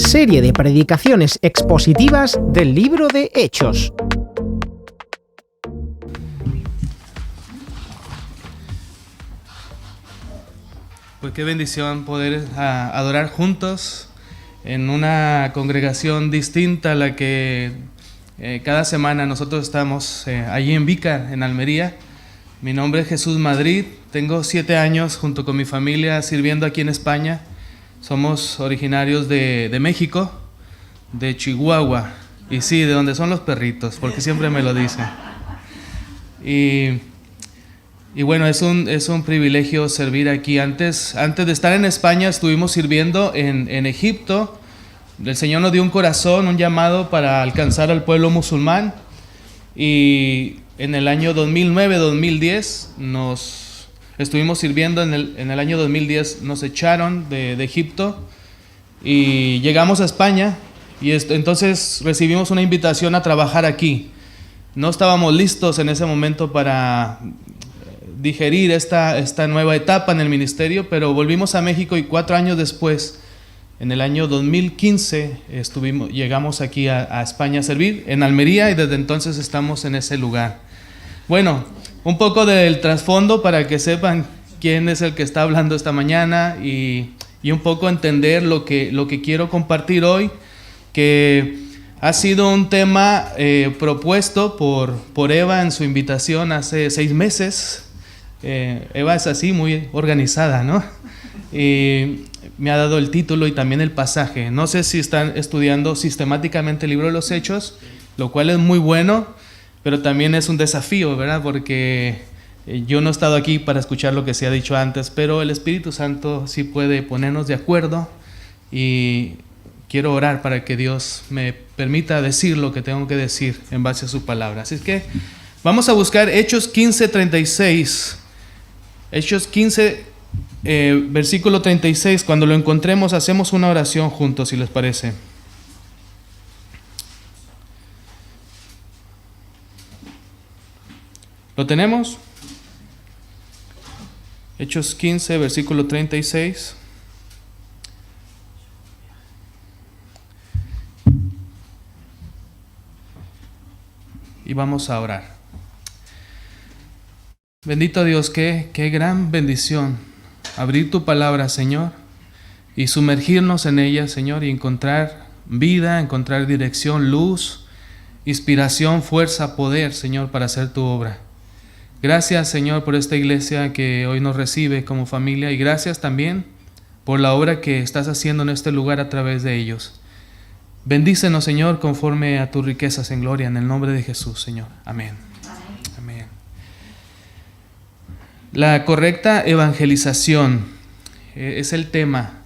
serie de predicaciones expositivas del libro de Hechos. Pues qué bendición poder adorar juntos en una congregación distinta a la que cada semana nosotros estamos allí en Vícar, en Almería. Mi nombre es Jesús Madrid, tengo 7 años junto con mi familia sirviendo aquí en España. Somos originarios de México, de Chihuahua, y sí, de donde son los perritos, porque siempre me lo dicen. Y bueno, es un privilegio servir aquí. Antes de estar en España estuvimos sirviendo en Egipto. El Señor nos dio un corazón, un llamado para alcanzar al pueblo musulmán. Y en el año 2009-2010 nos estuvimos sirviendo. En el año 2010 nos echaron de Egipto y llegamos a España. Y entonces recibimos una invitación a trabajar aquí. No estábamos listos en ese momento para digerir esta nueva etapa en el ministerio, pero volvimos a México y 4 años después, en el año 2015, llegamos aquí a España a servir en Almería y desde entonces estamos en ese lugar. Bueno, un poco del trasfondo para que sepan quién es el que está hablando esta mañana y un poco entender lo que quiero compartir hoy, que ha sido un tema propuesto por Eva en su invitación hace 6 meses. Eva es así, muy organizada, ¿no? Y me ha dado el título y también el pasaje. No sé si están estudiando sistemáticamente el libro de los Hechos, lo cual es muy bueno, pero también es un desafío, ¿verdad? Porque yo no he estado aquí para escuchar lo que se ha dicho antes, pero el Espíritu Santo sí puede ponernos de acuerdo y quiero orar para que Dios me permita decir lo que tengo que decir en base a su palabra. Así es que vamos a buscar Hechos 15:36. Hechos 15, versículo 36. Cuando lo encontremos, hacemos una oración juntos, si les parece. ¿Lo tenemos? Hechos 15, versículo 36. Y vamos a orar. Bendito Dios, qué gran bendición abrir tu palabra, Señor, y sumergirnos en ella, Señor, y encontrar vida, encontrar dirección, luz, inspiración, fuerza, poder, Señor, para hacer tu obra. Gracias, Señor, por esta iglesia que hoy nos recibe como familia, y gracias también por la obra que estás haciendo en este lugar a través de ellos. Bendícenos, Señor, conforme a tus riquezas en gloria, en el nombre de Jesús, Señor. Amén. Amén. La correcta evangelización es el tema.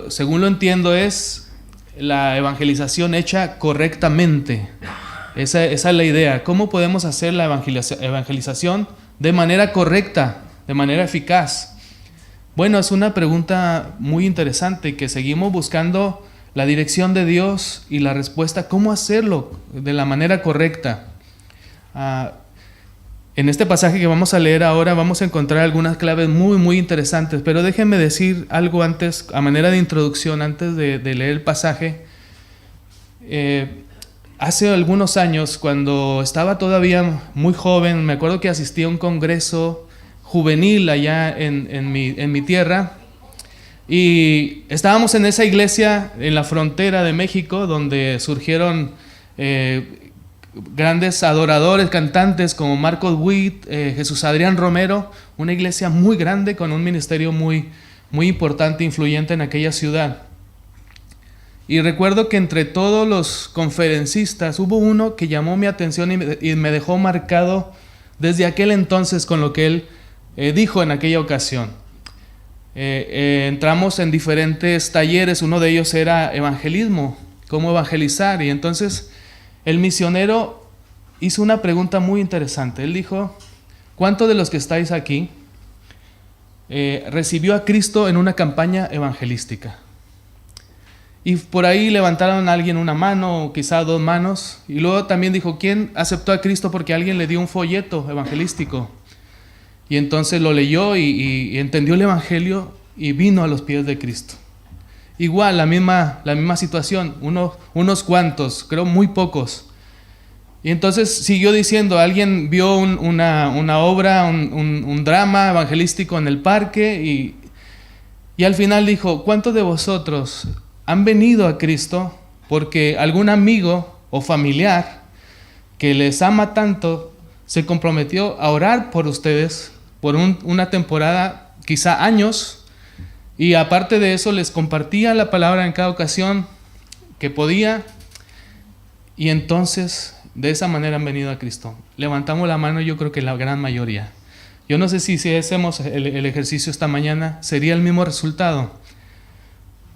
Según lo entiendo, es la evangelización hecha correctamente. Esa es la idea. ¿Cómo podemos hacer la evangelización de manera correcta, de manera eficaz? Bueno, es una pregunta muy interesante que seguimos buscando la dirección de Dios y la respuesta, cómo hacerlo de la manera correcta. En este pasaje que vamos a leer ahora vamos a encontrar algunas claves muy, muy interesantes, pero déjenme decir algo antes, a manera de introducción, antes de leer el pasaje. Hace algunos años, cuando estaba todavía muy joven, me acuerdo que asistí a un congreso juvenil allá en mi tierra. Y estábamos en esa iglesia en la frontera de México, donde surgieron grandes adoradores, cantantes como Marcos Witt, Jesús Adrián Romero, una iglesia muy grande con un ministerio muy, muy importante, influyente en aquella ciudad. Y recuerdo que entre todos los conferencistas hubo uno que llamó mi atención y me dejó marcado desde aquel entonces con lo que él dijo en aquella ocasión. Entramos en diferentes talleres, uno de ellos era evangelismo, cómo evangelizar, y entonces el misionero hizo una pregunta muy interesante. Él dijo: ¿cuántos de los que estáis aquí recibió a Cristo en una campaña evangelística? Y por ahí levantaron a alguien una mano, o quizá 2 manos, y luego también dijo: ¿quién aceptó a Cristo porque alguien le dio un folleto evangelístico? Y entonces lo leyó y entendió el evangelio y vino a los pies de Cristo. igual, la misma situación, unos cuantos, creo muy pocos. Y entonces siguió diciendo, alguien vio una obra, un drama evangelístico en el parque y al final dijo, ¿cuántos de vosotros han venido a Cristo porque algún amigo o familiar que les ama tanto se comprometió a orar por ustedes por una temporada, quizá años, y aparte de eso les compartía la palabra en cada ocasión que podía, y entonces de esa manera han venido a Cristo? Levantamos la mano, yo creo que la gran mayoría. Yo no sé si hacemos el ejercicio esta mañana, sería el mismo resultado.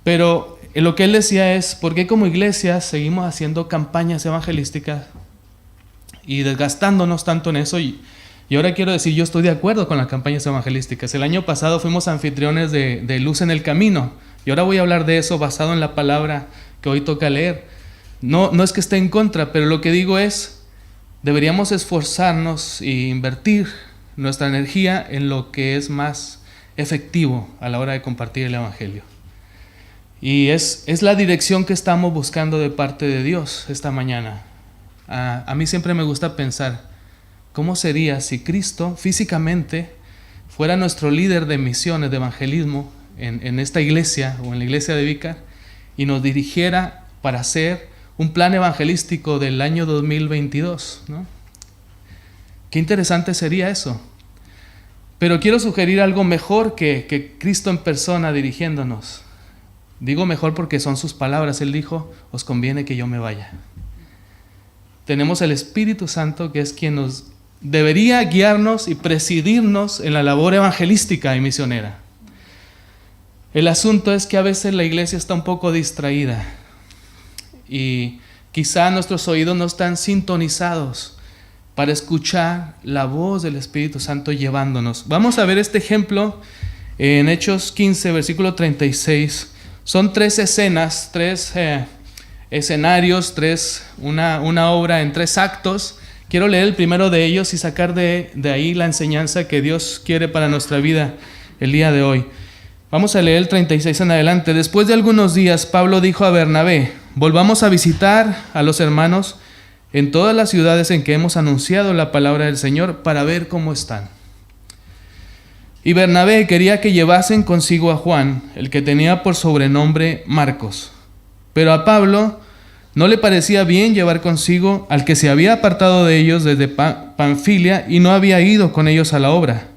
Pero lo que él decía es, ¿por qué como iglesia seguimos haciendo campañas evangelísticas y desgastándonos tanto en eso? Y ahora quiero decir, yo estoy de acuerdo con las campañas evangelísticas. El año pasado fuimos anfitriones de Luz en el Camino. Y ahora voy a hablar de eso basado en la palabra que hoy toca leer. No es que esté en contra, pero lo que digo es, deberíamos esforzarnos e invertir nuestra energía en lo que es más efectivo a la hora de compartir el Evangelio. Y es la dirección que estamos buscando de parte de Dios esta mañana. A mí siempre me gusta pensar, ¿cómo sería si Cristo físicamente fuera nuestro líder de misiones, de evangelismo en esta iglesia o en la iglesia de Vícar y nos dirigiera para hacer un plan evangelístico del año 2022, ¿no? Qué interesante sería eso. Pero quiero sugerir algo mejor que Cristo en persona dirigiéndonos. Digo mejor porque son sus palabras. Él dijo, os conviene que yo me vaya. Tenemos el Espíritu Santo, que es quien nos debería guiarnos y presidirnos en la labor evangelística y misionera. El asunto es que a veces la iglesia está un poco distraída y quizá nuestros oídos no están sintonizados para escuchar la voz del Espíritu Santo llevándonos. Vamos a ver este ejemplo en Hechos 15, versículo 36. Son 3 escenas, 3 escenarios, una obra en 3 actos. Quiero leer el primero de ellos y sacar de ahí la enseñanza que Dios quiere para nuestra vida el día de hoy. Vamos a leer el 36 en adelante. Después de algunos días, Pablo dijo a Bernabé, volvamos a visitar a los hermanos en todas las ciudades en que hemos anunciado la palabra del Señor para ver cómo están. Y Bernabé quería que llevasen consigo a Juan, el que tenía por sobrenombre Marcos. Pero a Pablo no le parecía bien llevar consigo al que se había apartado de ellos desde Panfilia y no había ido con ellos a la obra.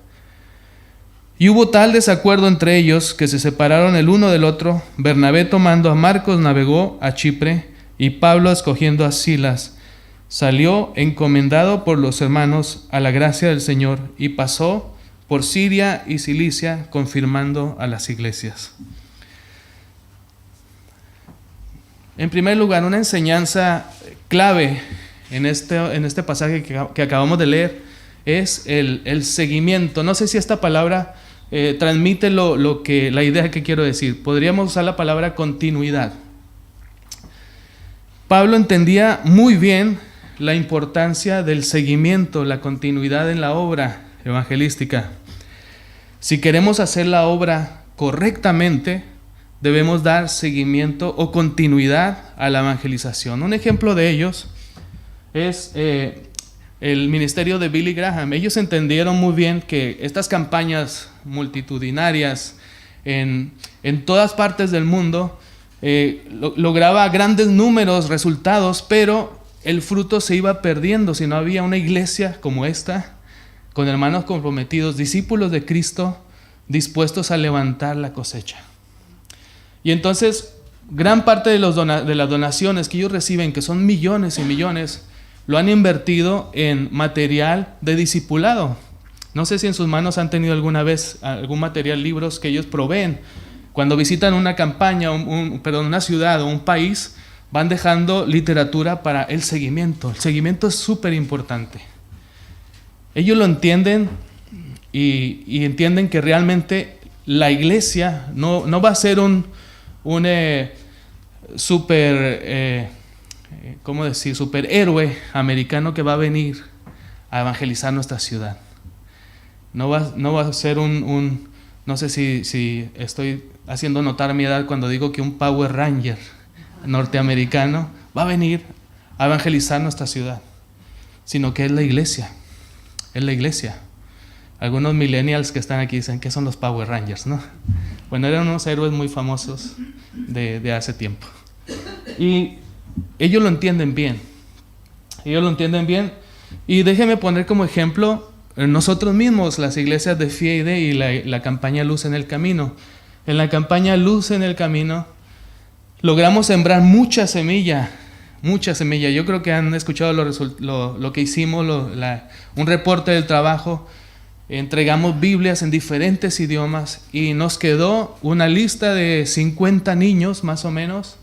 Y hubo tal desacuerdo entre ellos que se separaron el uno del otro. Bernabé, tomando a Marcos, navegó a Chipre, y Pablo, escogiendo a Silas, salió encomendado por los hermanos a la gracia del Señor y pasó por Siria y Cilicia, confirmando a las iglesias. En primer lugar, una enseñanza clave en este pasaje que acabamos de leer es el seguimiento. No sé si esta palabra transmite la idea que quiero decir. Podríamos usar la palabra continuidad. Pablo entendía muy bien la importancia del seguimiento, la continuidad en la obra evangelística. Si queremos hacer la obra correctamente, debemos dar seguimiento o continuidad a la evangelización. Un ejemplo de ellos es el ministerio de Billy Graham. Ellos entendieron muy bien que estas campañas multitudinarias en todas partes del mundo lograba grandes números, resultados, pero el fruto se iba perdiendo si no había una iglesia como esta, con hermanos comprometidos, discípulos de Cristo, dispuestos a levantar la cosecha. Y entonces, gran parte de las donaciones que ellos reciben, que son millones y millones, lo han invertido en material de discipulado. No sé si en sus manos han tenido alguna vez algún material, libros que ellos proveen. Cuando visitan una campaña, una ciudad o un país, van dejando literatura para el seguimiento. El seguimiento es súper importante. Ellos lo entienden y entienden que realmente la iglesia no va a ser un superhéroe americano que va a venir a evangelizar nuestra ciudad. No va a ser no sé si estoy haciendo notar mi edad cuando digo que un Power Ranger norteamericano va a venir a evangelizar nuestra ciudad, sino que es la iglesia. Es la iglesia. Algunos millennials que están aquí dicen, ¿qué son los Power Rangers? ¿No? Bueno, eran unos héroes muy famosos de hace tiempo. Y ellos lo entienden bien. Ellos lo entienden bien. Y déjenme poner como ejemplo nosotros mismos, las iglesias de FIEIDE y la campaña Luz en el Camino. En la campaña Luz en el Camino logramos sembrar mucha semilla. Yo creo que han escuchado lo que hicimos, un reporte del trabajo. Entregamos Biblias en diferentes idiomas y nos quedó una lista de 50 niños más o menos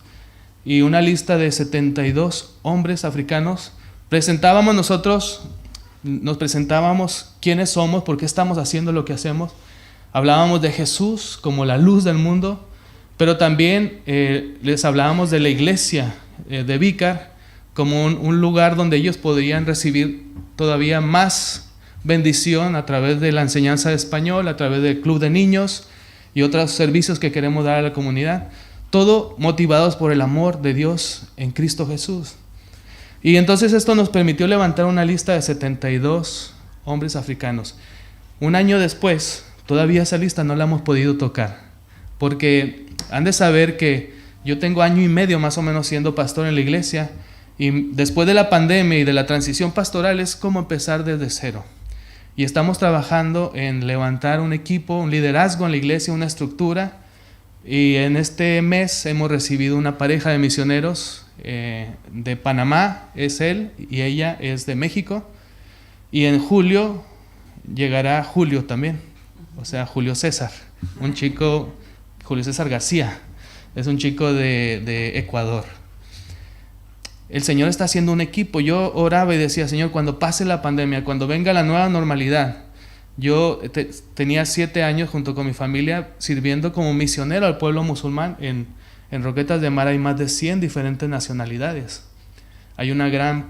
y una lista de 72 hombres africanos. Nos presentábamos quiénes somos, por qué estamos haciendo lo que hacemos. Hablábamos de Jesús como la luz del mundo, pero también les hablábamos de la iglesia de Vícar como un lugar donde ellos podrían recibir todavía más bendición a través de la enseñanza de español, a través del club de niños y otros servicios que queremos dar a la comunidad. Todo motivados por el amor de Dios en Cristo Jesús. Y entonces esto nos permitió levantar una lista de 72 hombres africanos. Un año después, todavía esa lista no la hemos podido tocar, porque han de saber que yo tengo año y medio más o menos siendo pastor en la iglesia, y después de la pandemia y de la transición pastoral es como empezar desde cero. Y estamos trabajando en levantar un equipo, un liderazgo en la iglesia, una estructura. Y en este mes hemos recibido una pareja de misioneros de Panamá, es él, y ella es de México. Y en julio llegará Julio también, o sea, Julio César, un chico, Julio César García, es un chico de Ecuador. El Señor está haciendo un equipo. Yo oraba y decía, Señor, cuando pase la pandemia, cuando venga la nueva normalidad. Yo tenía 7 años junto con mi familia sirviendo como misionero al pueblo musulmán. En Roquetas de Mar hay más de 100 diferentes nacionalidades. Hay un gran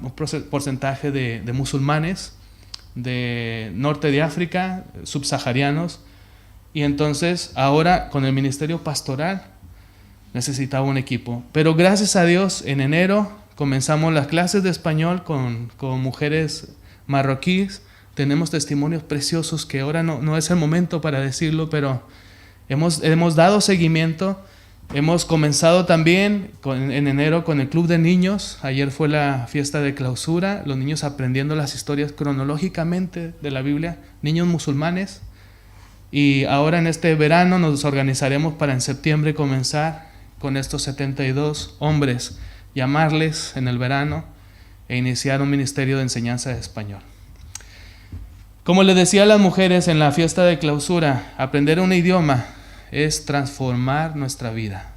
porcentaje de musulmanes, de norte de África, subsaharianos. Y entonces ahora con el ministerio pastoral necesitaba un equipo. Pero gracias a Dios en enero comenzamos las clases de español con mujeres marroquíes. Tenemos testimonios preciosos que ahora no es el momento para decirlo, pero hemos dado seguimiento. Hemos comenzado también en enero con el club de niños. Ayer fue la fiesta de clausura, los niños aprendiendo las historias cronológicamente de la Biblia, niños musulmanes. Y ahora en este verano nos organizaremos para en septiembre comenzar con estos 72 hombres, llamarles en el verano e iniciar un ministerio de enseñanza de español. Como les decía a las mujeres en la fiesta de clausura, aprender un idioma es transformar nuestra vida.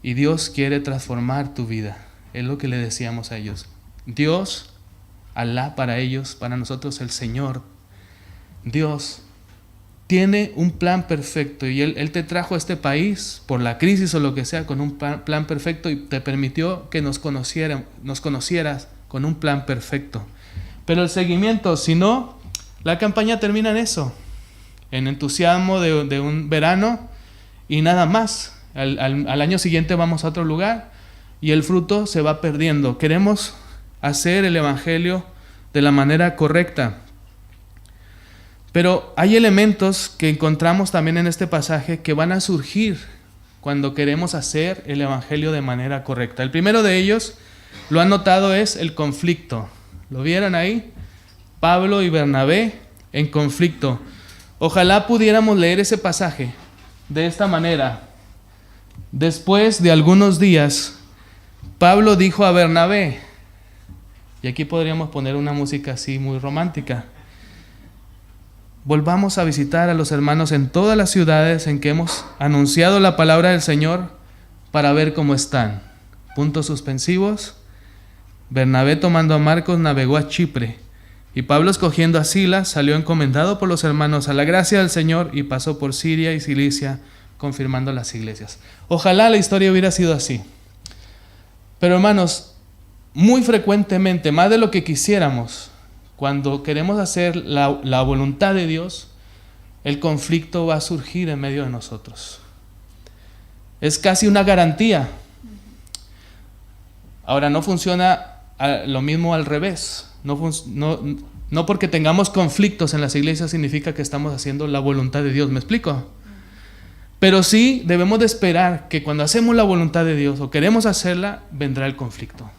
Y Dios quiere transformar tu vida. Es lo que le decíamos a ellos. Dios, Alá para ellos, para nosotros el Señor. Dios tiene un plan perfecto y Él te trajo a este país por la crisis o lo que sea con un plan perfecto y te permitió que nos conocieras con un plan perfecto. Pero el seguimiento, si no, la campaña termina en eso, en entusiasmo de un verano y nada más. Al año siguiente vamos a otro lugar y el fruto se va perdiendo. Queremos hacer el evangelio de la manera correcta. Pero hay elementos que encontramos también en este pasaje que van a surgir cuando queremos hacer el evangelio de manera correcta. El primero de ellos, lo han notado, es el conflicto. ¿Lo vieron ahí? Pablo y Bernabé en conflicto. Ojalá pudiéramos leer ese pasaje de esta manera. Después de algunos días, Pablo dijo a Bernabé, y aquí podríamos poner una música así muy romántica: volvamos a visitar a los hermanos en todas las ciudades en que hemos anunciado la palabra del Señor para ver cómo están. Puntos suspensivos. Bernabé, tomando a Marcos, navegó a Chipre, y Pablo, escogiendo a Silas, salió encomendado por los hermanos a la gracia del Señor y pasó por Siria y Cilicia, confirmando las iglesias. Ojalá la historia hubiera sido así. Pero hermanos, muy frecuentemente, más de lo que quisiéramos, cuando queremos hacer la voluntad de Dios, el conflicto va a surgir en medio de nosotros. Es casi una garantía. Ahora, no funciona lo mismo al revés. No porque tengamos conflictos en las iglesias significa que estamos haciendo la voluntad de Dios. ¿Me explico? Pero sí debemos de esperar que cuando hacemos la voluntad de Dios o queremos hacerla, vendrá el conflicto.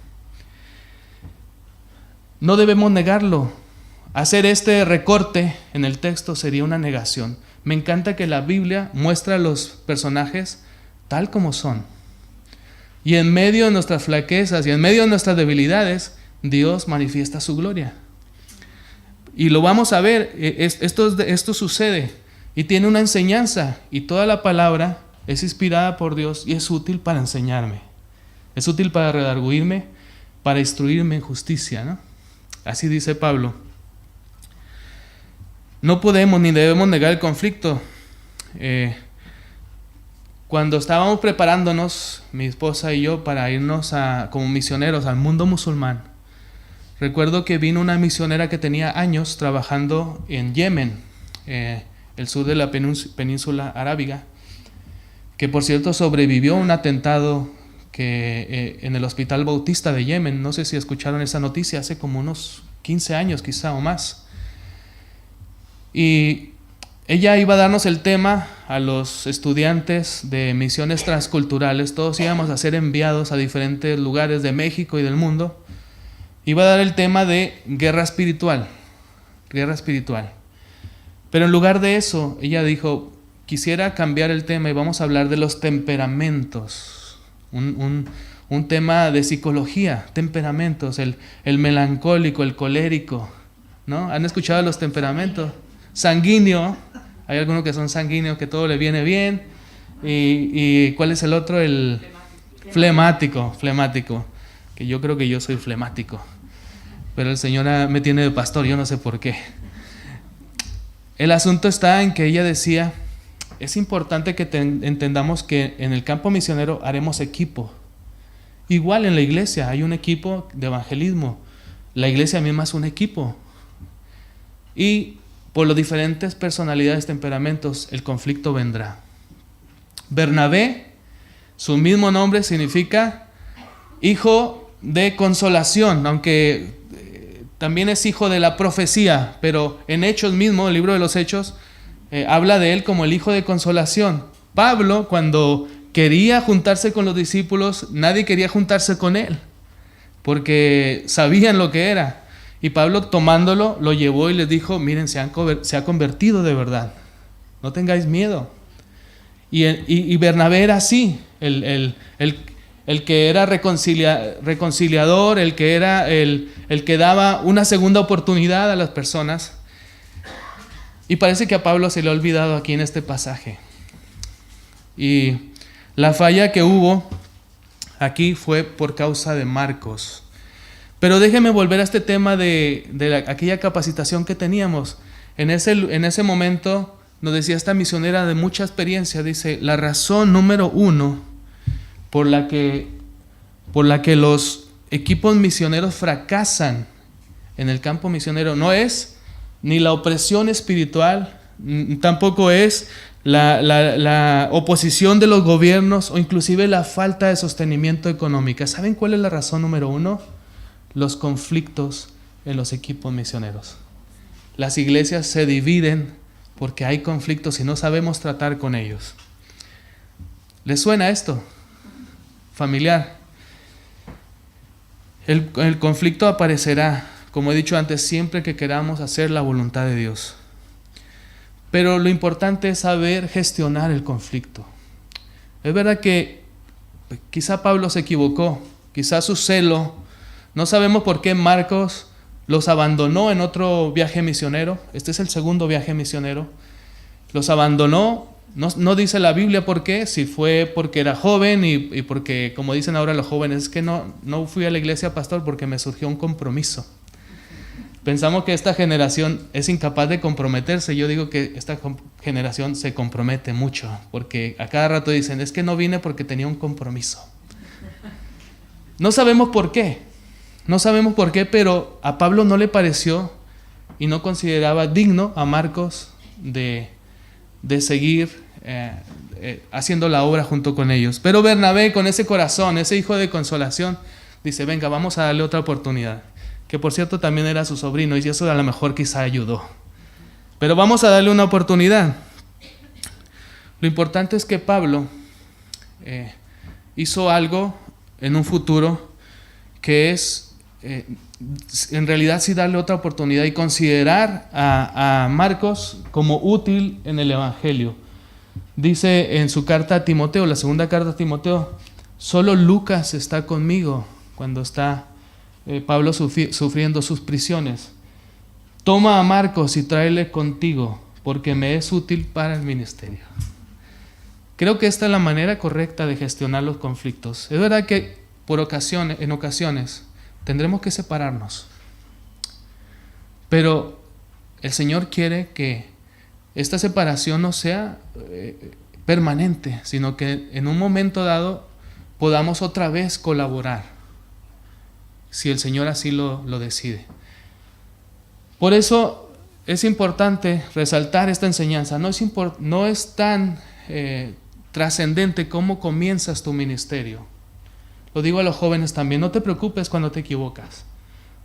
No debemos negarlo. Hacer este recorte en el texto sería una negación. Me encanta que la Biblia muestra a los personajes tal como son. Y en medio de nuestras flaquezas y en medio de nuestras debilidades, Dios manifiesta su gloria. Y lo vamos a ver, esto sucede y tiene una enseñanza. Y toda la palabra es inspirada por Dios y es útil para enseñarme. Es útil para redarguirme, para instruirme en justicia, ¿no? Así dice Pablo. No podemos ni debemos negar el conflicto. Cuando estábamos preparándonos, mi esposa y yo, para irnos como misioneros al mundo musulmán, recuerdo que vino una misionera que tenía años trabajando en Yemen, el sur de la península arábiga, que por cierto sobrevivió a un atentado en el Hospital Bautista de Yemen. No sé si escucharon esa noticia, hace como unos 15 años quizá o más. Y ella iba a darnos el tema a los estudiantes de misiones transculturales. Todos íbamos a ser enviados a diferentes lugares de México y del mundo. Iba a dar el tema de guerra espiritual. Guerra espiritual. Pero en lugar de eso, ella dijo, quisiera cambiar el tema y vamos a hablar de los temperamentos. Un tema de psicología, temperamentos, el melancólico, el colérico, ¿no? ¿Han escuchado los temperamentos? Sanguíneo, hay algunos que son sanguíneos, que todo le viene bien. ¿Y cuál es el otro? El flemático, que yo creo que yo soy flemático. Pero el Señor me tiene de pastor, yo no sé por qué. El asunto está en que ella decía, es importante que entendamos que en el campo misionero haremos equipo. Igual en la iglesia hay un equipo de evangelismo. La iglesia misma es un equipo. Y por las diferentes personalidades, temperamentos, el conflicto vendrá. Bernabé, su mismo nombre significa hijo de consolación, aunque también es hijo de la profecía, pero en Hechos mismo, el libro de los Hechos, habla de él como el hijo de consolación. Pablo, cuando quería juntarse con los discípulos, nadie quería juntarse con él, porque sabían lo que era. Y Pablo, tomándolo, lo llevó y les dijo, miren, se ha convertido de verdad, no tengáis miedo. Y Bernabé era así, el que era reconciliador, el que era el que daba una segunda oportunidad a las personas. Y parece que a Pablo se le ha olvidado aquí en este pasaje. Y la falla que hubo aquí fue por causa de Marcos. Pero déjeme volver a este tema de aquella capacitación que teníamos. En ese momento nos decía esta misionera de mucha experiencia, dice, la razón número 1 por la que los equipos misioneros fracasan en el campo misionero no es ni la opresión espiritual, tampoco es la oposición de los gobiernos o inclusive la falta de sostenimiento económico. ¿Saben cuál es la razón número 1? Los conflictos en los equipos misioneros. Las iglesias se dividen porque hay conflictos y no sabemos tratar con ellos. ¿Les suena esto? Familiar. El conflicto aparecerá, como he dicho antes, siempre que queramos hacer la voluntad de Dios. Pero lo importante es saber gestionar el conflicto. Es verdad que quizá Pablo se equivocó, quizá su celo. No sabemos por qué Marcos los abandonó en otro viaje misionero. Este es el segundo viaje misionero. Los abandonó. No dice la Biblia por qué, si fue porque era joven y porque, como dicen ahora los jóvenes, es que no fui a la iglesia, pastor, porque me surgió un compromiso. Pensamos que esta generación es incapaz de comprometerse. Yo digo que esta generación se compromete mucho, porque a cada rato dicen, es que no vine porque tenía un compromiso. No sabemos por qué. No sabemos por qué, pero a Pablo no le pareció y no consideraba digno a Marcos de seguir haciendo la obra junto con ellos. Pero Bernabé, con ese corazón, ese hijo de consolación, dice, venga, vamos a darle otra oportunidad. Que por cierto también era su sobrino, y eso a lo mejor quizá ayudó. Pero vamos a darle una oportunidad. Lo importante es que Pablo hizo algo en un futuro que es, en realidad, sí darle otra oportunidad y considerar a Marcos como útil en el Evangelio. Dice en su carta a Timoteo, la segunda carta a Timoteo, solo Lucas está conmigo cuando está Pablo sufriendo sus prisiones. Toma a Marcos y tráele contigo, porque me es útil para el ministerio. Creo que esta es la manera correcta de gestionar los conflictos. Es verdad que en ocasiones tendremos que separarnos, pero el Señor quiere que esta separación no sea permanente, sino que en un momento dado podamos otra vez colaborar, si el Señor así lo decide. Por eso es importante resaltar esta enseñanza. No es tan trascendente cómo comienzas tu ministerio. Lo digo a los jóvenes también, no te preocupes cuando te equivocas,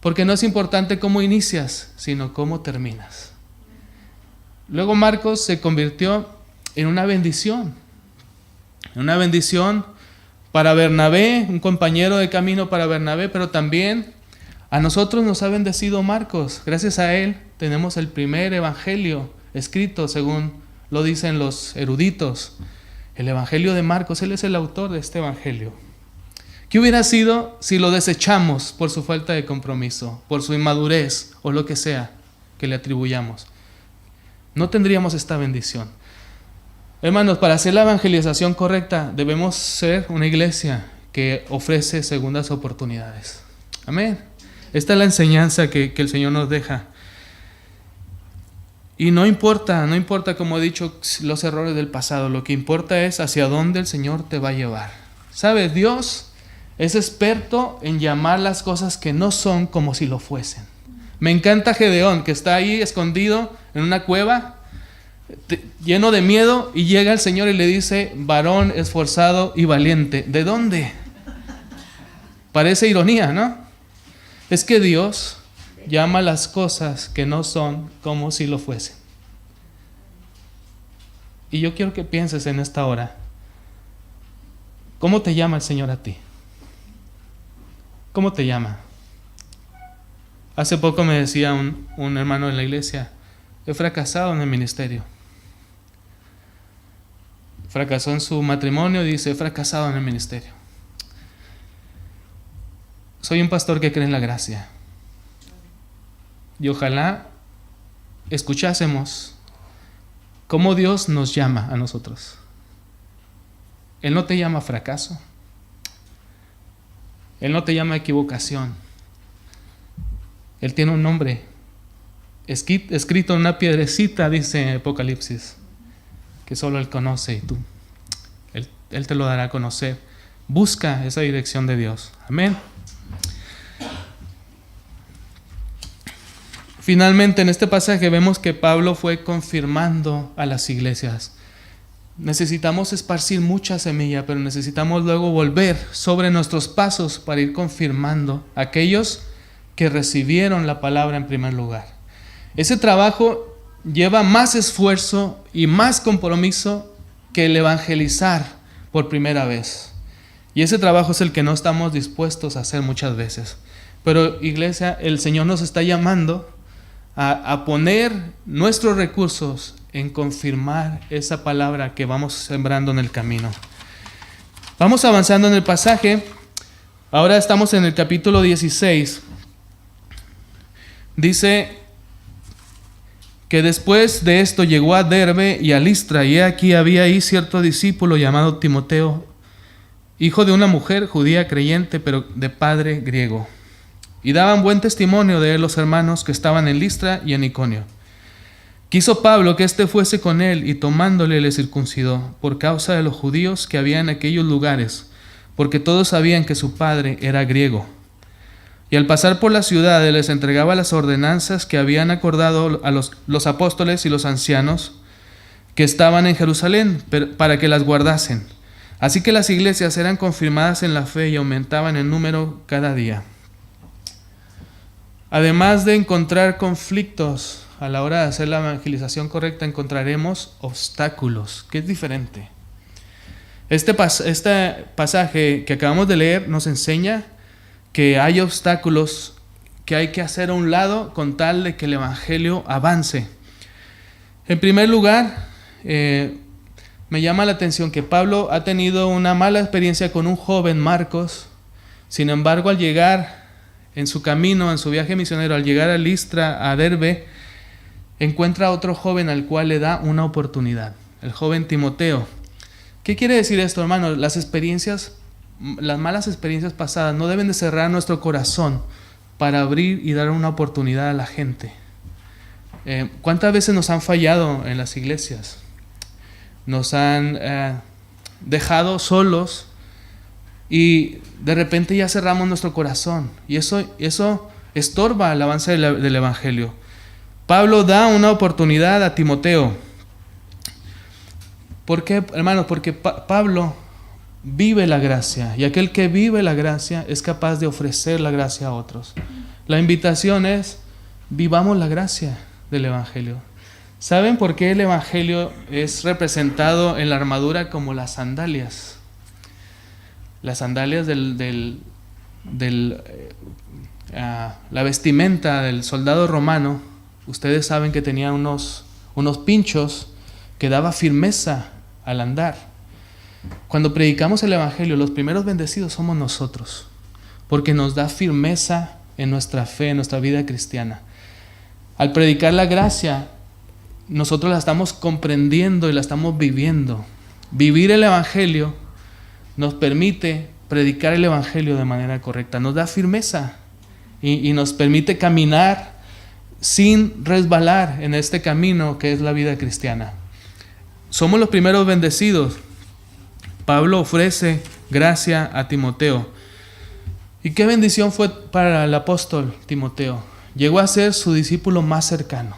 porque no es importante cómo inicias, sino cómo terminas. Luego Marcos se convirtió en una bendición para Bernabé, un compañero de camino para Bernabé, pero también a nosotros nos ha bendecido Marcos. Gracias a él tenemos el primer evangelio escrito, según lo dicen los eruditos. El evangelio de Marcos, él es el autor de este evangelio. ¿Qué hubiera sido si lo desechamos por su falta de compromiso, por su inmadurez o lo que sea que le atribuyamos? No tendríamos esta bendición. Hermanos, para hacer la evangelización correcta debemos ser una iglesia que ofrece segundas oportunidades. Amén. Esta es la enseñanza que el Señor nos deja. Y no importa, como he dicho, los errores del pasado. Lo que importa es hacia dónde el Señor te va a llevar. ¿Sabes? Dios es experto en llamar las cosas que no son como si lo fuesen. Me encanta Gedeón, que está ahí escondido en una cueva, lleno de miedo, y llega el Señor y le dice, varón esforzado y valiente. ¿De dónde? Parece ironía, ¿no? Es que Dios llama las cosas que no son como si lo fuesen. Y yo quiero que pienses en esta hora, ¿cómo te llama el Señor a ti? ¿Cómo te llama? Hace poco me decía un hermano en la iglesia, he fracasado en el ministerio. Fracasó en su matrimonio, dice, he fracasado en el ministerio. Soy un pastor que cree en la gracia. Y ojalá escuchásemos cómo Dios nos llama a nosotros. Él no te llama fracaso. Él no te llama equivocación. Él tiene un nombre escrito en una piedrecita, dice Apocalipsis, que solo Él conoce y tú. Él te lo dará a conocer. Busca esa dirección de Dios. Amén. Finalmente, en este pasaje vemos que Pablo fue confirmando a las iglesias. Necesitamos esparcir mucha semilla, pero necesitamos luego volver sobre nuestros pasos para ir confirmando a aquellos que recibieron la palabra en primer lugar. Ese trabajo lleva más esfuerzo y más compromiso que el evangelizar por primera vez. Y ese trabajo es el que no estamos dispuestos a hacer muchas veces. Pero iglesia, el Señor nos está llamando a poner nuestros recursos en confirmar esa palabra que vamos sembrando en el camino. Vamos avanzando en el pasaje. Ahora estamos en el capítulo 16. Dice que después de esto llegó a Derbe y a Listra, y aquí había ahí cierto discípulo llamado Timoteo, hijo de una mujer judía creyente, pero de padre griego. Y daban buen testimonio de él los hermanos que estaban en Listra y en Iconio. Quiso Pablo que éste fuese con él, y tomándole le circuncidó, por causa de los judíos que había en aquellos lugares, porque todos sabían que su padre era griego. Y al pasar por la ciudad les entregaba las ordenanzas que habían acordado a los apóstoles y los ancianos, que estaban en Jerusalén para que las guardasen. Así que las iglesias eran confirmadas en la fe y aumentaban en número cada día. Además de encontrar conflictos a la hora de hacer la evangelización correcta, encontraremos obstáculos, que es diferente. Este pasaje que acabamos de leer nos enseña que hay obstáculos que hay que hacer a un lado con tal de que el evangelio avance. En primer lugar, me llama la atención que Pablo ha tenido una mala experiencia con un joven, Marcos. Sin embargo, al llegar en su camino, en su viaje misionero, al llegar a Listra, a Derbe, encuentra a otro joven al cual le da una oportunidad, el joven Timoteo. ¿Qué quiere decir esto, hermanos? Las malas experiencias pasadas no deben de cerrar nuestro corazón para abrir y dar una oportunidad a la gente. ¿Cuántas veces nos han fallado en las iglesias? Nos han dejado solos y de repente ya cerramos nuestro corazón, y eso estorba el avance del evangelio. Pablo da una oportunidad a Timoteo. ¿Por qué, hermanos? Porque Pablo vive la gracia, y aquel que vive la gracia es capaz de ofrecer la gracia a otros. La invitación es: vivamos la gracia del evangelio. ¿Saben por qué el evangelio es representado en la armadura como las sandalias? Las sandalias la vestimenta del soldado romano, ustedes saben que tenía unos pinchos que daba firmeza al andar. Cuando predicamos el evangelio, los primeros bendecidos somos nosotros, porque nos da firmeza en nuestra fe, en nuestra vida cristiana. Al predicar la gracia, nosotros la estamos comprendiendo y la estamos viviendo. Vivir el evangelio nos permite predicar el evangelio de manera correcta, nos da firmeza y nos permite caminar sin resbalar en este camino que es la vida cristiana. Somos los primeros bendecidos. Pablo ofrece gracia a Timoteo. ¿Y qué bendición fue para el apóstol Timoteo? Llegó a ser su discípulo más cercano.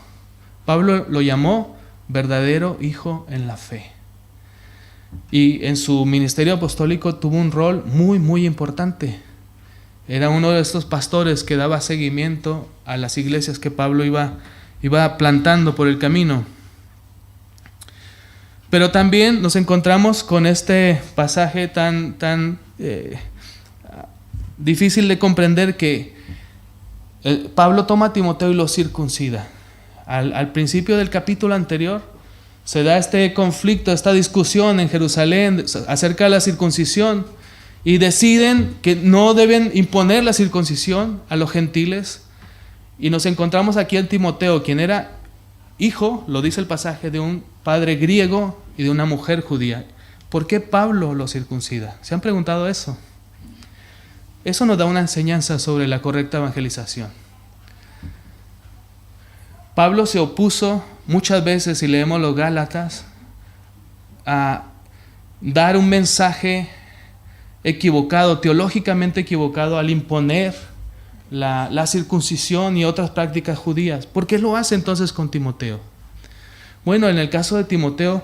Pablo lo llamó verdadero hijo en la fe. Y en su ministerio apostólico tuvo un rol muy, muy importante. Era uno de estos pastores que daba seguimiento a las iglesias que Pablo iba plantando por el camino. Pero también nos encontramos con este pasaje tan difícil de comprender, que Pablo toma a Timoteo y lo circuncida. Al principio del capítulo anterior se da este conflicto, esta discusión en Jerusalén acerca de la circuncisión, y deciden que no deben imponer la circuncisión a los gentiles. Y nos encontramos aquí en Timoteo, quien era hijo, lo dice el pasaje, de un padre griego y de una mujer judía. ¿Por qué Pablo lo circuncida? ¿Se han preguntado eso? Eso nos da una enseñanza sobre la correcta evangelización. Pablo se opuso muchas veces, si leemos los Gálatas, a dar un mensaje equivocado, teológicamente equivocado, al imponer la circuncisión y otras prácticas judías. ¿Por qué lo hace entonces con Timoteo? Bueno, en el caso de Timoteo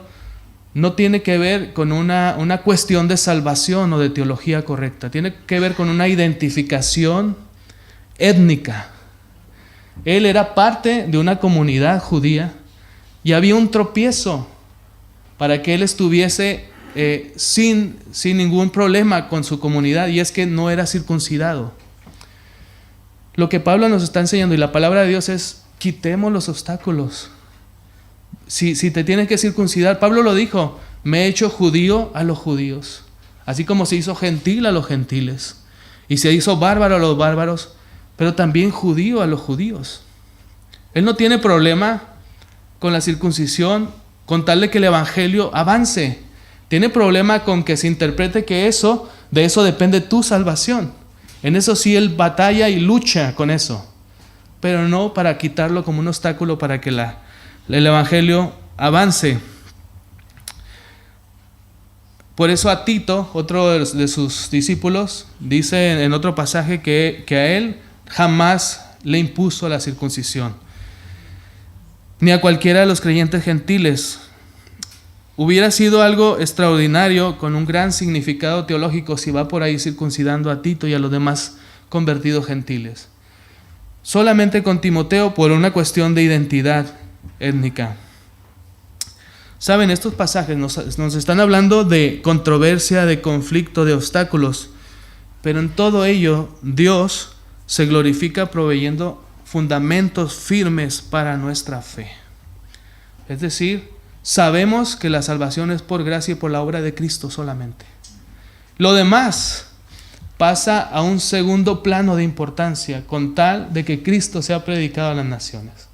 no tiene que ver con una cuestión de salvación o de teología correcta, tiene que ver con una identificación étnica. Él era parte de una comunidad judía y había un tropiezo para que él estuviese sin ningún problema con su comunidad, y es que no era circuncidado. Lo que Pablo nos está enseñando y la palabra de Dios es: quitemos los obstáculos. Si te tienes que circuncidar, Pablo lo dijo: me he hecho judío a los judíos, así como se hizo gentil a los gentiles, y se hizo bárbaro a los bárbaros, pero también judío a los judíos. Él no tiene problema con la circuncisión con tal de que el evangelio avance. Tiene problema con que se interprete que de eso depende tu salvación. En eso sí él batalla y lucha con eso, pero no para quitarlo como un obstáculo para que el evangelio avance. Por eso a Tito, otro de sus discípulos, dice en otro pasaje que a él jamás le impuso la circuncisión, ni a cualquiera de los creyentes gentiles. hubiera sido algo extraordinario con un gran significado teológico si va por ahí circuncidando a Tito y a los demás convertidos gentiles. Solamente con Timoteo por una cuestión de identidad étnica. Saben, estos pasajes nos están hablando de controversia, de conflicto, de obstáculos, pero en todo ello Dios se glorifica proveyendo fundamentos firmes para nuestra fe. Es decir, sabemos que la salvación es por gracia y por la obra de Cristo solamente. Lo demás pasa a un segundo plano de importancia con tal de que Cristo sea predicado a las naciones.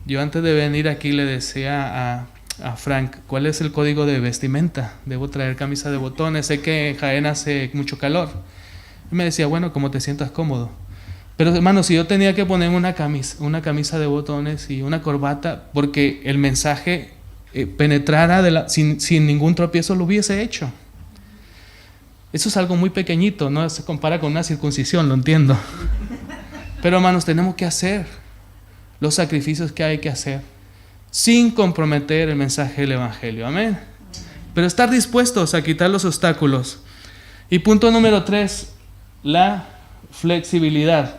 Yo antes de venir aquí le decía a Frank, ¿cuál es el código de vestimenta? Debo traer camisa de botones, sé que en Jaén hace mucho calor. Él me decía, bueno, como te sientas cómodo. Pero hermano, si yo tenía que ponerme una camisa de botones y una corbata, porque el mensaje penetrara sin ningún tropiezo, lo hubiese hecho. Eso es algo muy pequeñito, no se compara con una circuncisión, lo entiendo. Pero hermanos, tenemos que hacer los sacrificios que hay que hacer sin comprometer el mensaje del Evangelio. Amén. Pero estar dispuestos a quitar los obstáculos. Y punto número 3, la flexibilidad.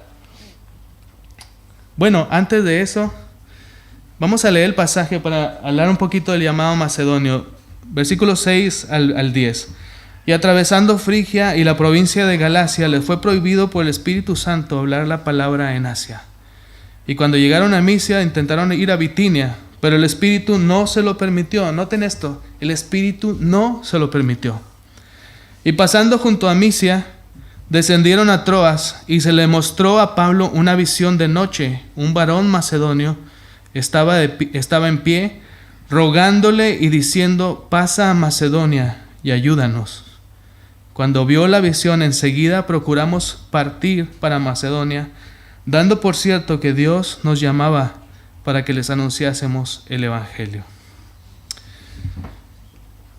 Bueno, antes de eso, vamos a leer el pasaje para hablar un poquito del llamado macedonio. Versículos 6 al 10. Y atravesando Frigia y la provincia de Galacia, les fue prohibido por el Espíritu Santo hablar la palabra en Asia. Y cuando llegaron a Misia, intentaron ir a Bitinia, pero el Espíritu no se lo permitió. Noten esto, el Espíritu no se lo permitió. Y pasando junto a Misia, descendieron a Troas, y se le mostró a Pablo una visión de noche. Un varón macedonio estaba en pie, rogándole y diciendo, pasa a Macedonia y ayúdanos. Cuando vio la visión, enseguida procuramos partir para Macedonia, dando por cierto que Dios nos llamaba para que les anunciásemos el Evangelio.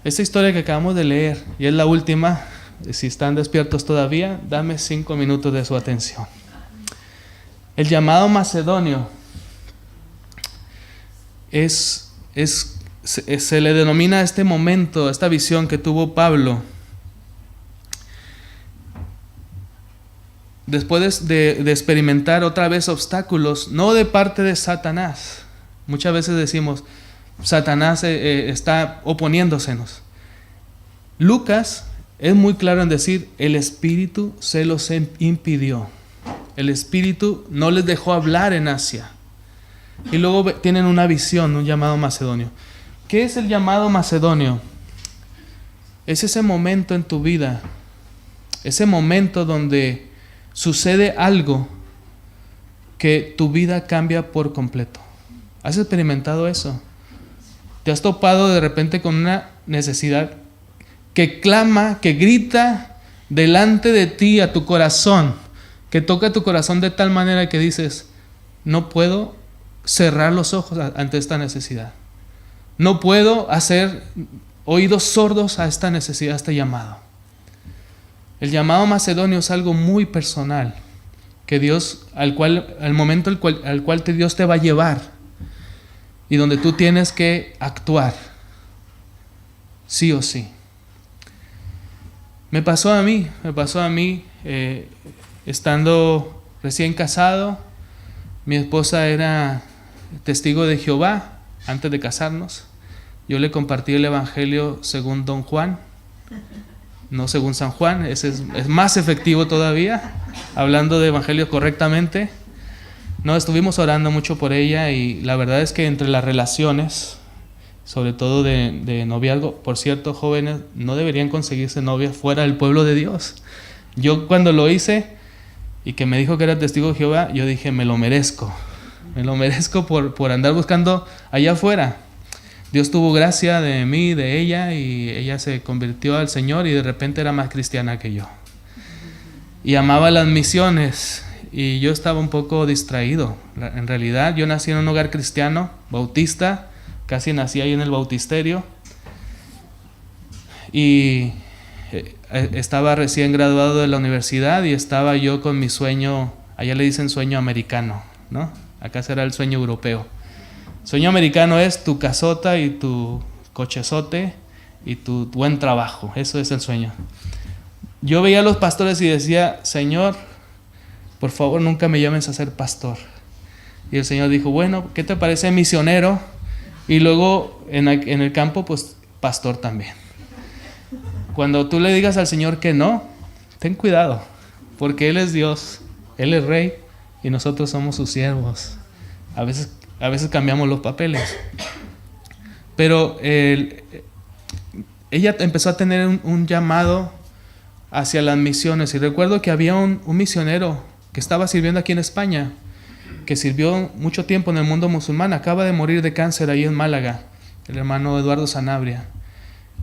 Esta historia que acabamos de leer, y es la última, si están despiertos todavía, dame 5 minutos de su atención. El llamado macedonio se le denomina este momento, esta visión que tuvo Pablo, después de experimentar otra vez obstáculos, no de parte de Satanás. Muchas veces decimos, Satanás está oponiéndosenos. Lucas es muy claro en decir, el Espíritu se los impidió. El Espíritu no les dejó hablar en Asia. Y luego tienen una visión, un llamado macedonio. ¿Qué es el llamado macedonio? Es ese momento en tu vida, ese momento donde sucede algo que tu vida cambia por completo. ¿Has experimentado eso? ¿Te has topado de repente con una necesidad que clama, que grita delante de ti a tu corazón, que toca tu corazón de tal manera que dices, no puedo cerrar los ojos ante esta necesidad? No puedo hacer oídos sordos a esta necesidad, a este llamado. El llamado macedonio es algo muy personal, que Dios, al momento al cual Dios te va a llevar, y donde tú tienes que actuar, sí o sí. Me pasó a mí, estando recién casado. Mi esposa era testigo de Jehová antes de casarnos. Yo le compartí el Evangelio según Don Juan, no según San Juan. Ese es más efectivo todavía, hablando de evangelio correctamente. No, estuvimos orando mucho por ella, y la verdad es que entre las relaciones, sobre todo de noviazgo, por cierto, jóvenes, no deberían conseguirse novias fuera del pueblo de Dios. Yo cuando lo hice y que me dijo que era testigo de Jehová, yo dije, me lo merezco por andar buscando allá afuera. Dios tuvo gracia de mí, de ella, y ella se convirtió al Señor y de repente era más cristiana que yo. Y amaba las misiones, y yo estaba un poco distraído. En realidad, yo nací en un hogar cristiano, bautista, casi nací ahí en el bautisterio, y estaba recién graduado de la universidad y estaba yo con mi sueño, allá le dicen sueño americano, ¿no? Acá será el sueño europeo. Sueño americano es tu casota y tu cochezote y tu buen trabajo. Eso es el sueño. Yo veía a los pastores y decía, Señor, por favor nunca me llames a ser pastor. Y el Señor dijo, bueno, ¿qué te parece misionero? Y luego en el campo, pues pastor también. Cuando tú le digas al Señor que no, ten cuidado, porque Él es Dios, Él es Rey y nosotros somos sus siervos. A veces cambiamos los papeles. Pero ella empezó a tener un llamado hacia las misiones. Y recuerdo que había un misionero que estaba sirviendo aquí en España, que sirvió mucho tiempo en el mundo musulmán. Acaba de morir de cáncer ahí en Málaga, el hermano Eduardo Sanabria.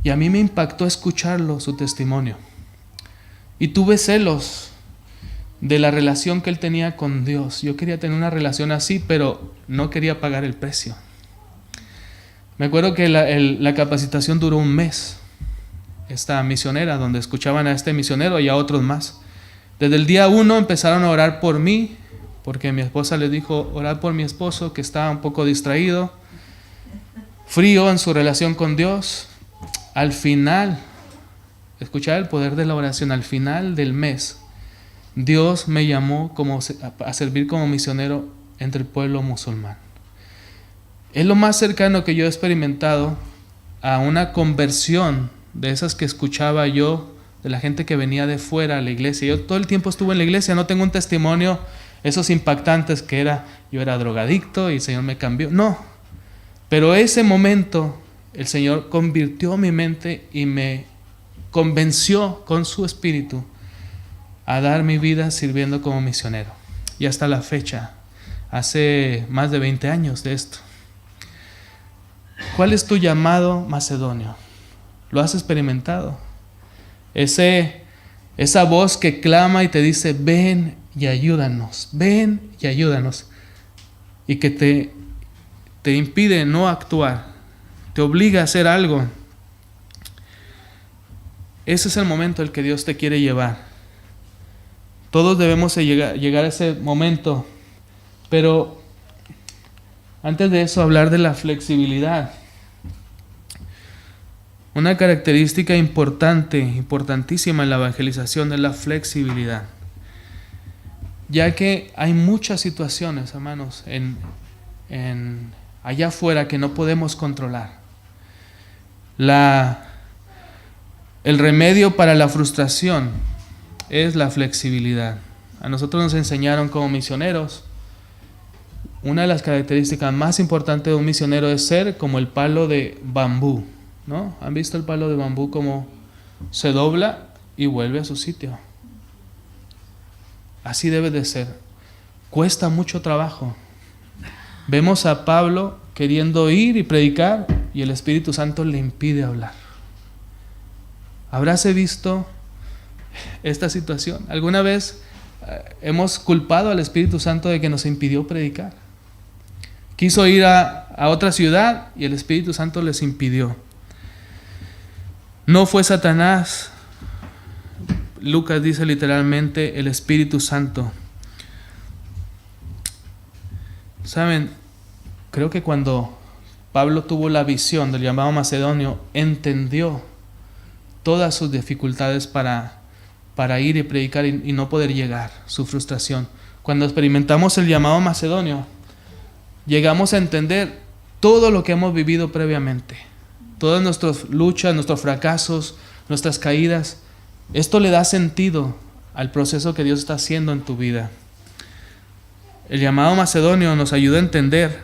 Y a mí me impactó escucharlo, su testimonio. Y tuve celos de la relación que él tenía con Dios. Yo quería tener una relación así, pero no quería pagar el precio. Me acuerdo que la capacitación duró un mes. Esta misionera, donde escuchaban a este misionero y a otros más. Desde el día 1 empezaron a orar por mí, porque mi esposa les dijo, orar por mi esposo, que estaba un poco distraído, frío en su relación con Dios. Al final, escuchar el poder de la oración, al final del mes, Dios me llamó a servir como misionero entre el pueblo musulmán. Es lo más cercano que yo he experimentado a una conversión de esas que escuchaba yo, de la gente que venía de fuera a la iglesia. Yo todo el tiempo estuve en la iglesia, no tengo un testimonio, esos impactantes que yo era drogadicto y el Señor me cambió. No, pero ese momento el Señor convirtió mi mente y me convenció con su espíritu a dar mi vida sirviendo como misionero. Y hasta la fecha, hace más de 20 años de esto. ¿Cuál es tu llamado macedonio? ¿Lo has experimentado? Esa voz que clama y te dice, ven y ayúdanos, ven y ayúdanos. Y que te impide no actuar, te obliga a hacer algo. Ese es el momento al que Dios te quiere llevar. Todos debemos llegar a ese momento, pero antes de eso hablar de la flexibilidad. Una característica importantísima en la evangelización es la flexibilidad, ya que hay muchas situaciones, hermanos, allá afuera que no podemos controlar. El remedio para la frustración es la flexibilidad. A nosotros nos enseñaron como misioneros, una de las características más importantes de un misionero es ser como el palo de bambú, ¿no? ¿Han visto el palo de bambú como se dobla y vuelve a su sitio? Así debe de ser. Cuesta mucho trabajo. Vemos a Pablo queriendo ir y predicar y el Espíritu Santo le impide hablar. ¿Habráse visto esta situación? ¿Alguna vez hemos culpado al Espíritu Santo de que nos impidió predicar? Quiso ir a otra ciudad y el Espíritu Santo les impidió. No fue Satanás. Lucas dice literalmente el Espíritu Santo. ¿Saben? Creo que cuando Pablo tuvo la visión del llamado macedonio, entendió todas sus dificultades para ir y predicar y no poder llegar, su frustración. Cuando experimentamos el llamado macedonio, llegamos a entender todo lo que hemos vivido previamente, todas nuestras luchas, nuestros fracasos, nuestras caídas. Esto le da sentido al proceso que Dios está haciendo en tu vida. El llamado macedonio nos ayuda a entender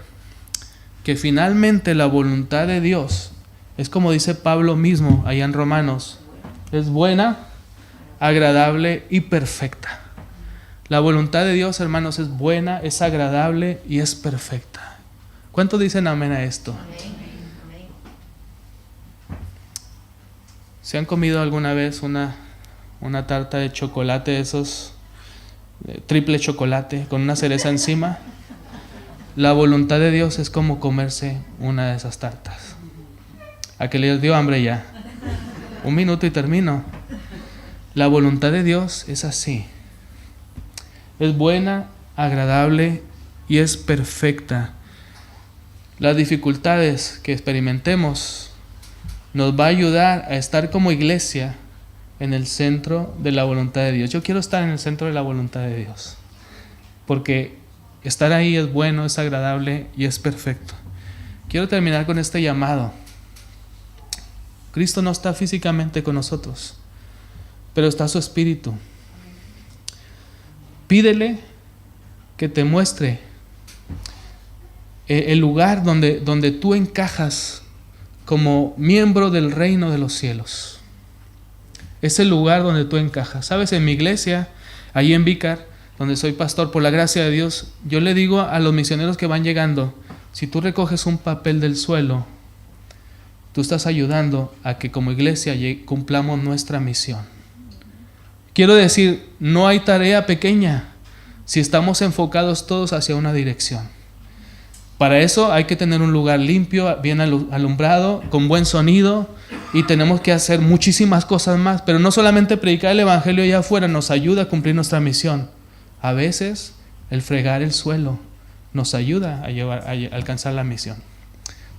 que finalmente la voluntad de Dios es como dice Pablo mismo allá en Romanos, es buena, agradable y perfecta. La voluntad de Dios, hermanos, es buena, es agradable y es perfecta. ¿Cuántos dicen amén a esto? ¿Se han comido alguna vez una tarta de chocolate, esos triple chocolate con una cereza encima? La voluntad de Dios es como comerse una de esas tartas. ¿A que les dio hambre ya? 1 minuto y termino. La voluntad de Dios es así. Es buena, agradable y es perfecta. las dificultades que experimentemos nos va a ayudar a estar como iglesia en el centro de la voluntad de Dios. Yo quiero estar en el centro de la voluntad de Dios, porque estar ahí es bueno, es agradable y es perfecto. Quiero terminar con este llamado. Cristo no está físicamente con nosotros, pero está su Espíritu. Pídele que te muestre el lugar donde tú encajas como miembro del reino de los cielos. Es el lugar donde tú encajas. Sabes, en mi iglesia, allí en Vícar, donde soy pastor, por la gracia de Dios, yo le digo a los misioneros que van llegando, si tú recoges un papel del suelo, tú estás ayudando a que como iglesia cumplamos nuestra misión. Quiero decir, no hay tarea pequeña si estamos enfocados todos hacia una dirección. Para eso hay que tener un lugar limpio, bien alumbrado, con buen sonido, y tenemos que hacer muchísimas cosas más. Pero no solamente predicar el evangelio allá afuera nos ayuda a cumplir nuestra misión. A veces el fregar el suelo nos ayuda a alcanzar la misión.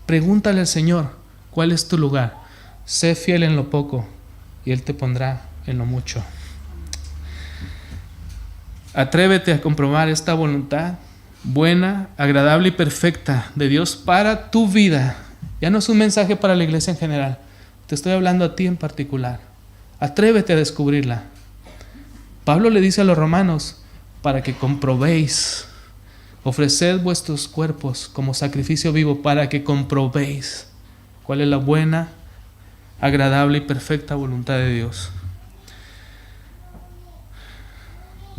Pregúntale al Señor, ¿cuál es tu lugar? Sé fiel en lo poco y Él te pondrá en lo mucho. Atrévete a comprobar esta voluntad buena, agradable y perfecta de Dios para tu vida. Ya no es un mensaje para la iglesia en general. Te estoy hablando a ti en particular. Atrévete a descubrirla. Pablo le dice a los romanos, para que comprobéis, ofreced vuestros cuerpos como sacrificio vivo, para que comprobéis cuál es la buena, agradable y perfecta voluntad de Dios.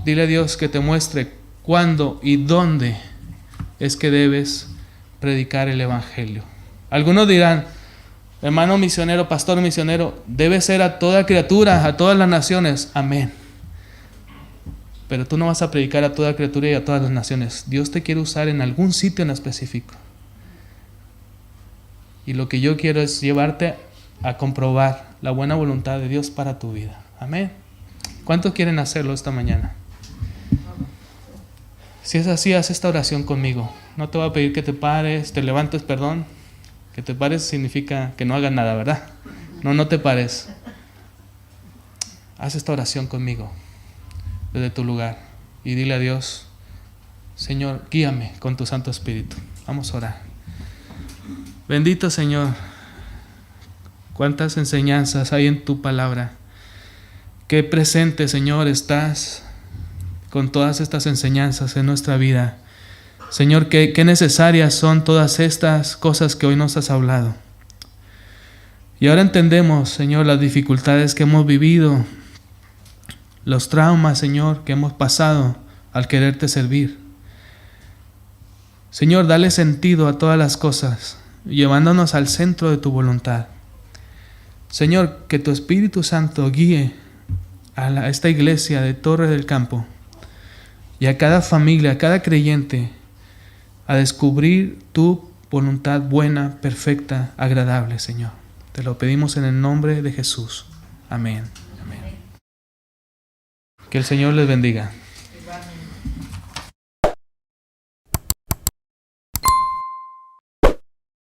Dile a Dios que te muestre cuándo y dónde es que debes predicar el evangelio. Algunos dirán, hermano misionero, pastor misionero, debe ser a toda criatura, a todas las naciones. Amén. Pero tú no vas a predicar a toda criatura y a todas las naciones. Dios te quiere usar en algún sitio en específico. Y lo que yo quiero es llevarte a comprobar la buena voluntad de Dios para tu vida. Amén. ¿Cuántos quieren hacerlo esta mañana? Si es así, haz esta oración conmigo. No te voy a pedir que te pares, te levantes, perdón. Que te pares significa que no hagas nada, ¿verdad? No te pares. Haz esta oración conmigo desde tu lugar y dile a Dios, Señor, guíame con tu Santo Espíritu. Vamos a orar. Bendito Señor, cuántas enseñanzas hay en tu palabra. Qué presente, Señor, estás con todas estas enseñanzas en nuestra vida. Señor, qué necesarias son todas estas cosas que hoy nos has hablado. Y ahora entendemos, Señor, las dificultades que hemos vivido, los traumas, Señor, que hemos pasado al quererte servir. Señor, dale sentido a todas las cosas, llevándonos al centro de tu voluntad. Señor, que tu Espíritu Santo guíe a esta iglesia de Torre del Campo y a cada familia, a cada creyente, a descubrir tu voluntad buena, perfecta, agradable, Señor. Te lo pedimos en el nombre de Jesús. Amén. Amén. Que el Señor les bendiga.